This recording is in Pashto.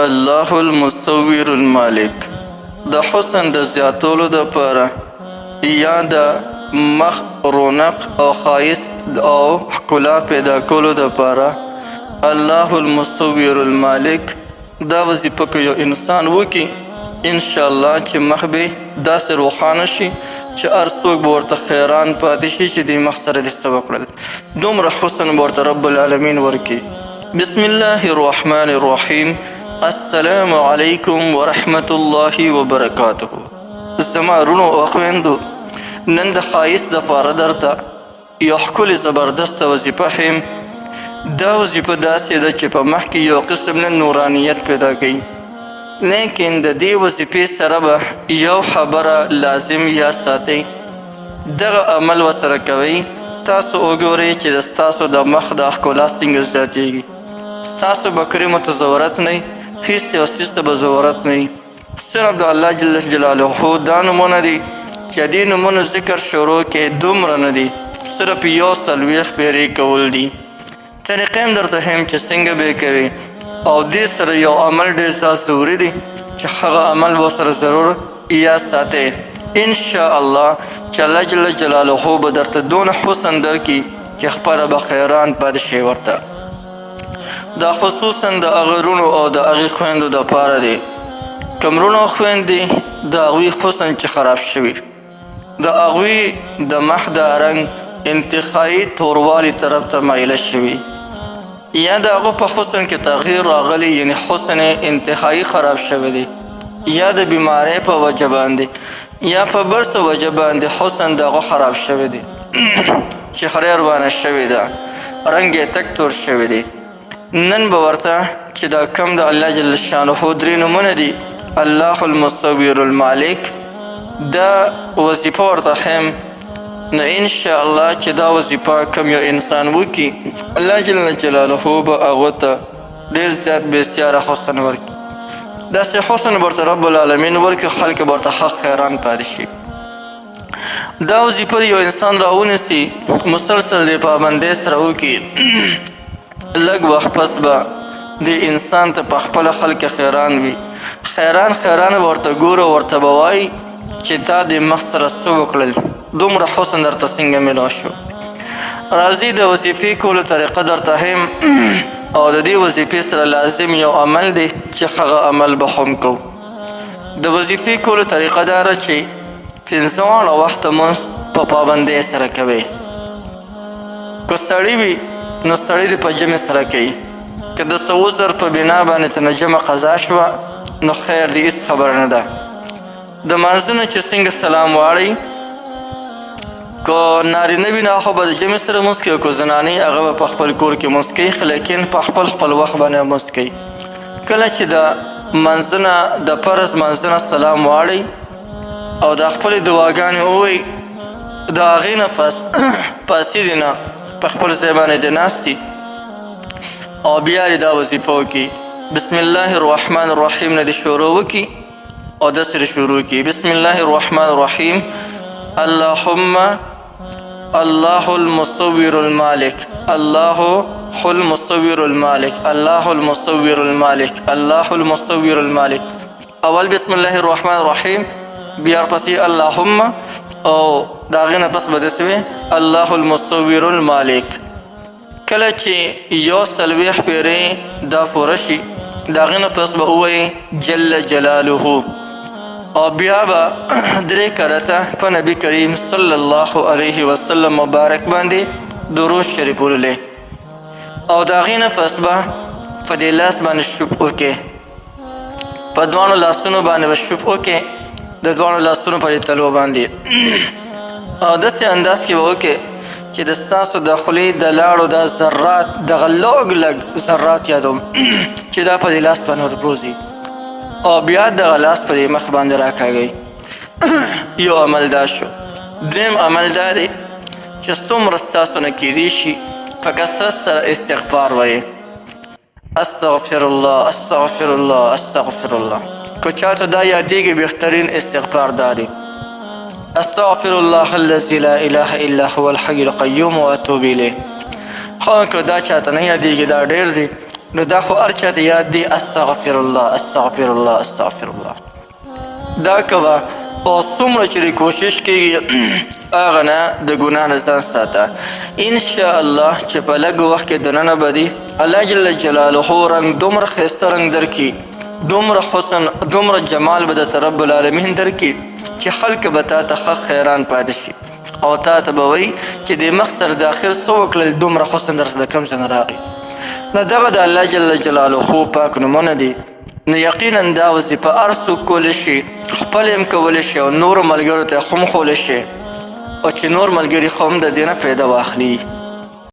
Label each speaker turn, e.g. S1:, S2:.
S1: الله المصور المالک. د حسن د زیاتولو دپاره یا د مخ رونق او ښایست او ښکلا پیدا کولو دپاره الله المصور المالک دا وظیفه که یو انسان وکړي انشاءالله چې مخ به داسې روښانه شي چې هر څوک به ورته حیران پاتې شي چې دې مخ سره دې څه وکړل. دومره حسن به ورته رب العالمین ورکړي. بسم الله الرحمن الرحیم. السلام علیکم ورحمة الله وبرکاته. زما رونو او خویندو، نن د ښایست دپاره درته یو ښکلې زبردسته وظیفه ښیم. دا وظیفه داسې ده چې په مخ کې یو قسم نه نورانیت پیدا کوي، لیکن د دې وظیفې سره به یو خبره لازم یا ساتئ، دغه عمل ورسره کوئ. تاسو وګورئ چې د ستاسو د مخ د ښکلا څنګه زیاتېږي. ستاسو به کریمو ته ضرورت نه وي، هېڅ یو څیز ته به ضرورت نه وي، صرف د الله جل جلاله دا نومونه دي چې دې نومونو ذکر شروع کې دومره نه دي، صرف 140 پیرې کول دي. طریقې هم درته ښیم چې څنګه به یې کوي، او دې سره یو عمل ډېر زیات ضروري دی چې هغه عمل به سره ضرور یاد ساتئ. انشاءالله چې الله جل جلاله به درته دونه حسن درکړي چې خپله به حیران پاتې شئ ورته. دا خصوصا د هغه رونو او د هغې خویندو دپاره دی کوم رونو او خویندې د هغوی حسن چې خراب شوي، د هغوی د مخ د رنګ انتخابي توروالي طرف ته مایله شوي، یا د هغو په حسن کې تغییر راغلی، یعنی حسن انتخابي خراب شوی دی، یا د بیمارۍ په وجه باندې یا په بل څه وجه باندې حسن د هغو خراب شوی دی، چهره یې روانه شوې ده، رنګ یې تک تور شوی دی. نن به ورته چې دا کم د الله جل شانه 3 نومونه دي الله المصور المالک، دا وظیفه ورته ښیم. نو انشاءالله چې دا وظیفه کم یو انسان وکړي الله جل جلاله به هغو ته ډېر زیات بسیاره حسن ورکړي. داسې حسن ورته رب العالمین ورکړي خلک به ورته حق حیران پاتې شي. دا وظیفه یو انسان راونیسي، مسلسل د پابندۍ سره وکړي، لږ وخت پس به دې انسان ته په خپله خلک حیران وي، حیران ورته ګوره، ورته به وایي چې تا د مخ سره څه وکړل، دومره حسن درته څنګه میلاو شو. راځئ د وظیفې کولو طریقه درته ښیم، او د دې وظیفې سره لازم یو عمل دی چې هغه عمل به هم کوو. د وظیفې کولو طریقه دا ده چې 15 وخته مونځ په پابندۍ سره کوئ. که سړی وي نو سړی دې په جمع سره کوي، که د څه عذر په بنا باندې ته نه جمع قضا شوه نو خیر دی، هېڅ خبره نه ده. د مانځونه چې څنګه سلام واړئ، که نارینه وي نو هغه به د جمع سره مونځ کوي، او که زنانې هغه به په خپل کور کې مونځ کوي، لیکن په خپل وخت باندې مونځ کوي. کله چې د منځونه د فرض منځونه سلام واړئ او د خپلې دعاګانې ووایئ، د هغې نه پاسېدي نه په خپل ځای باندې دې ناستي او بیا دې دا وظیفه وکړي. بسم الله الرحمن الرحیم نه دې شروع وکړي او داسې شروع کړي. بسم الله الرحمن الرحیم. اللهم الله المصور المالک، الله المصور المالک، الله المصور المالک، الله المصور المالک. اول بسم الله الرحمن الرحیم، بیا ورپسې اللهم، او د هغې نه پس به داسې وي الله المصور المالک. کله چې 140 پیرې دا پوره شي د هغې نه پس به ووایي جل جلاله، او بیا به 3 کرته په نبي کریم صلی الله علیه وسلم مبارک باندې درود شریف ولولئ، او د هغې نه پس به په دې لاس باندې شوپ وکړئ، په دواړو لاسونو باندې به شوپ وکړئ، د دواړو لاسونو په دې تلو باندې، او داسې انداز کې به وکړئ چې د ستاسو د خولې د لاړو دا ذرات، دغه لږ ذرات یادوم چې دا په دې لاس باندې ورپروزي، او بیا دغه لاس په دې مخ باندې راکاږئ. یو عمل دا شو. دویم عمل دا دی چې څومره ستاسو نه کیدی شي په کثرت سره استغفار وایئ، استغفر الله استغفر الله استغفر الله. که چاته دا یادیږي بهترین استغفار دا دی استغفر الله الذي لا اله الا هو الحي القيوم واتوب الیه. خو که دا چاته نه یادیږي دا ډېر دی، نو دا خو هر چاته یاد دی استغفر الله استغفر الله استغفر الله. دا کوه او څومره چې کوشش کېږي هغه نه د ګناه نه ځان ساته. انشاءالله چې په لږ وخت کې دننه به دي الله جل جلاله رنګ دومره ښایسته رنګ درکړي، دومره حسن دومره جمال به درته رب العالمین درکړي چې خلک به تا ته ښه حیران پاتې شي او تا ته به وایي چې د مخ سر د اخر څه وکړل دومره حسن درته د کوم ځای نه راغی. نو دغه د الله جل جلاله پاک نومونه دي. نو یقینا دا وظیفه هر څوک کولی شي، خپل هم کولی شي او نورو ملګرو ته هم ښولی شي او چې نور ملګري خو هم د دې نه پیدا واخلي.